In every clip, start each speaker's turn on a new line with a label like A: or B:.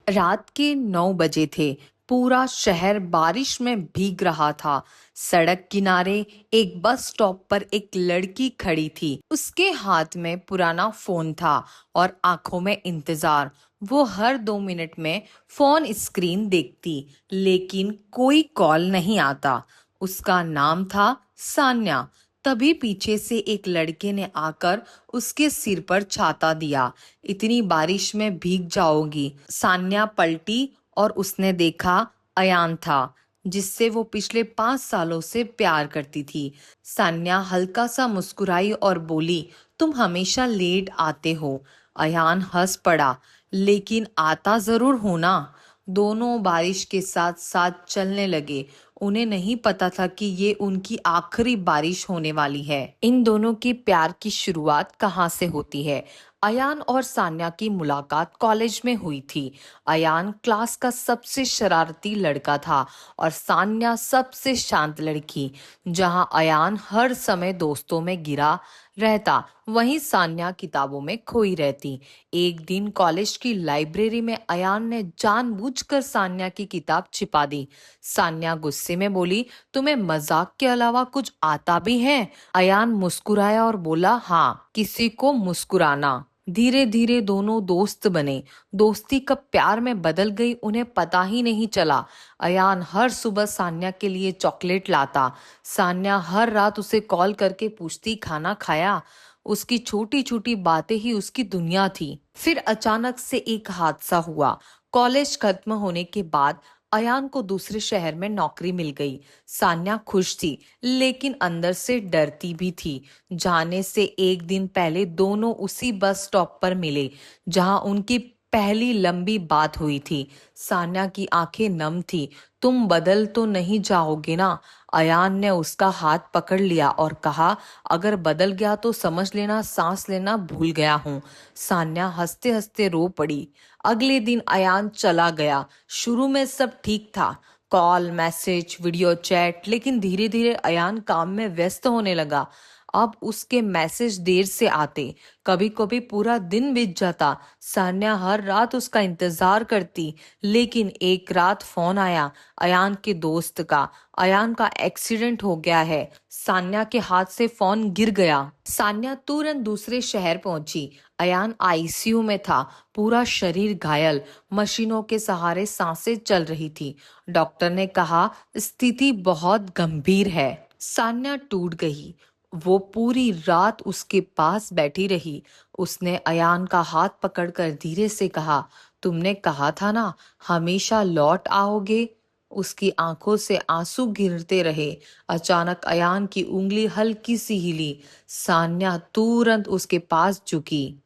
A: रात के 9 बजे थे। पूरा शहर बारिश में भीग रहा था। सड़क किनारे एक बस स्टॉप पर एक लड़की खड़ी थी। उसके हाथ में पुराना फोन था और आंखों में इंतजार। वो हर 2 मिनट में फोन स्क्रीन देखती, लेकिन कोई कॉल नहीं आता। उसका नाम था सान्या। तभी पीछे से एक लड़के ने आकर उसके सिर पर छाता दिया। इतनी बारिश में भीग जाओगी। सान्या पलटी और उसने देखा अयान था, जिससे वो पिछले 5 सालों से प्यार करती थी। सान्या हल्का सा मुस्कुराई और बोली, तुम हमेशा लेट आते हो। अयान हंस पड़ा, लेकिन आता जरूर हो ना। दोनों बारिश के साथ साथ चलने लगे। उन्हें नहीं पता था कि ये उनकी आखिरी बारिश होने वाली है। इन दोनों की प्यार की शुरुआत कहाँ से होती है? अयान और सान्या की मुलाकात कॉलेज में हुई थी। अयान क्लास का सबसे शरारती लड़का था और सान्या सबसे शांत लड़की। जहां अयान हर समय दोस्तों में गिरा रहता, वहीं सान्या किताबों में खोई रहती। एक दिन कॉलेज की लाइब्रेरी में अयान ने जानबूझकर सान्या की किताब छिपा दी। सान्या गुस्से में बोली, तुम्हें मजाक के अलावा कुछ आता भी है? अयान मुस्कुराया और बोला, हाँ, किसी को मुस्कुराना। धीरे धीरे दोनों दोस्त बने। दोस्ती कब प्यार में बदल गई उन्हें पता ही नहीं चला। अयान हर सुबह सान्या के लिए चॉकलेट लाता। सान्या हर रात उसे कॉल करके पूछती, खाना खाया? उसकी छोटी छोटी बातें ही उसकी दुनिया थी। फिर अचानक से एक हादसा हुआ। कॉलेज खत्म होने के बाद अयान को दूसरे शहर में नौकरी मिल गई। सान्या खुश थी, लेकिन अंदर से डरती भी थी। जाने से एक दिन पहले दोनों उसी बस स्टॉप पर मिले, जहां उनकी पहली लंबी बात हुई थी। सान्या की आंखें नम थी। तुम बदल तो नहीं जाओगे ना? अयान ने उसका हाथ पकड़ लिया और कहा, अगर बदल गया तो समझ लेना सांस लेना भूल गया हूँ। सान्या हंसते हंसते रो पड़ी। अगले दिन अयान चला गया। शुरू में सब ठीक था, कॉल, मैसेज, वीडियो चैट, लेकिन धीरे धीरे अयान काम में व्यस्त होने लगा। अब उसके मैसेज देर से आते, कभी कभी पूरा दिन बीत जाता। सान्या हर रात उसका इंतजार करती, लेकिन एक रात फोन आया अयान के दोस्त का। अयान का एक्सीडेंट हो गया है। सान्या के हाथ से फोन गिर गया। सान्या तुरंत दूसरे शहर पहुंची। अयान आईसीयू में था, पूरा शरीर घायल, मशीनों के सहारे सांसें चल रही थी। डॉक्टर ने कहा, स्थिति बहुत गंभीर है। सान्या टूट गई। वो पूरी रात उसके पास बैठी रही। उसने अयान का हाथ पकड़कर धीरे से कहा, तुमने कहा था ना हमेशा लौट आओगे। उसकी आंखों से आंसू गिरते रहे। अचानक अयान की उंगली हल्की सी हिली। सान्या तुरंत उसके पास झुकी।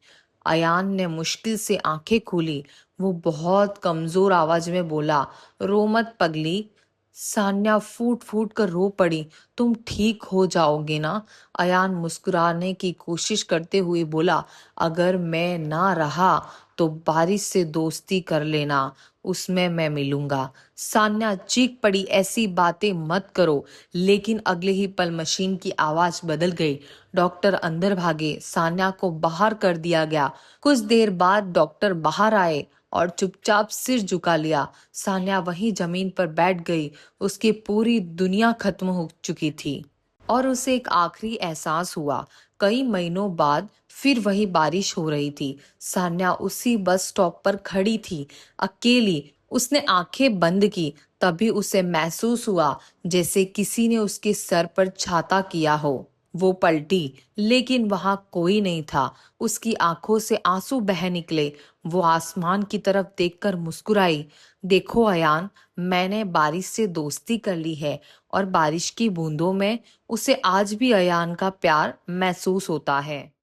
A: अयान ने मुश्किल से आंखें खोली। वो बहुत कमजोर आवाज में बोला, रो मत पगली। सान्या फूट फूट कर रो पड़ी। तुम ठीक हो जाओगे ना? अयान मुस्कुराने की कोशिश करते हुए बोला, अगर मैं ना रहा तो बारिश से दोस्ती कर लेना, उसमें मैं मिलूंगा। सान्या चीख पड़ी, ऐसी बातें मत करो। लेकिन अगले ही पल मशीन की आवाज बदल गई। डॉक्टर अंदर भागे। सान्या को बाहर कर दिया गया। कुछ देर बाद डॉक्टर बाहर आए और चुपचाप सिर झुका लिया। सान्या वहीं जमीन पर बैठ गई। उसकी पूरी दुनिया खत्म हो चुकी थी और उसे एक आखिरी एहसास हुआ। कई महीनों बाद फिर वही बारिश हो रही थी। सान्या उसी बस स्टॉप पर खड़ी थी, अकेली। उसने आंखें बंद की, तभी उसे महसूस हुआ जैसे किसी ने उसके सर पर छाता किया हो। वो पलटी, लेकिन वहां कोई नहीं था। उसकी आंखों से आंसू बह निकले। वो आसमान की तरफ देखकर मुस्कुराई। देखो अयान, मैंने बारिश से दोस्ती कर ली है और बारिश की बूंदों में उसे आज भी अयान का प्यार महसूस होता है।